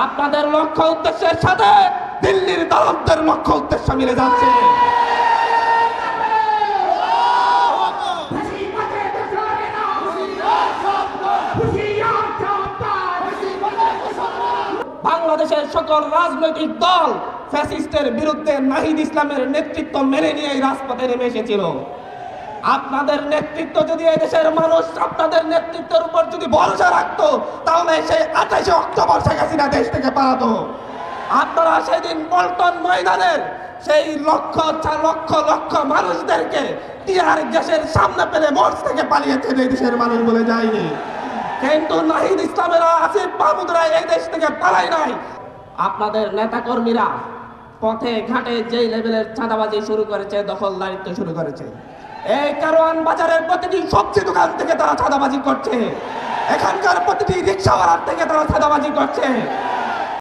আপনাদের লক্ষ্য উদ্দেশ্যের সাথে দিল্লির দালালদের লক্ষ্য উদ্দেশ্য মিলে যাচ্ছে। বাংলাদেশের সকল রাজনৈতিক দল ফ্যাসিস্টের বিরুদ্ধে নাহিদ ইসলামের নেতৃত্ব মেনে নিয়ে এই রাজপথে নেমে এসেছিল। আপনাদের নেতৃত্ব যদি এই দেশের মানুষ আপনাদের নেতৃত্বের উপর যদি ভরসা রাখতো, তাহলে সেই 28 অক্টোবর শেখ হাসিনা দেশ থেকে পালাতো। আপনারা সেদিন পল্টন ময়দানের সেই লক্ষ লক্ষ লক্ষ মানুষদেরকে টিয়ার গ্যাসের সামনে পেলে মঞ্চ থেকে পালিয়েছেন এই দেশের মানুষ বলে যায়নি। কিন্তু নাহিদ ইসলামেরা, আসিফ মাহমুদরা এই দেশ থেকে পালাই নাই। আপনাদের নেতাকর্মীরা পথে ঘাটে যেই লেভেলের চাঁদাবাজি শুরু করেছে, দখলদারিত্ব শুরু করেছে। এই কারওয়ান বাজারের প্রতিটি সবজি দোকান থেকে তারা চাঁদাবাজি করছে, এখানকার প্রতিটি রিক্সাওয়ালার থেকে তারা চাঁদাবাজি করছে।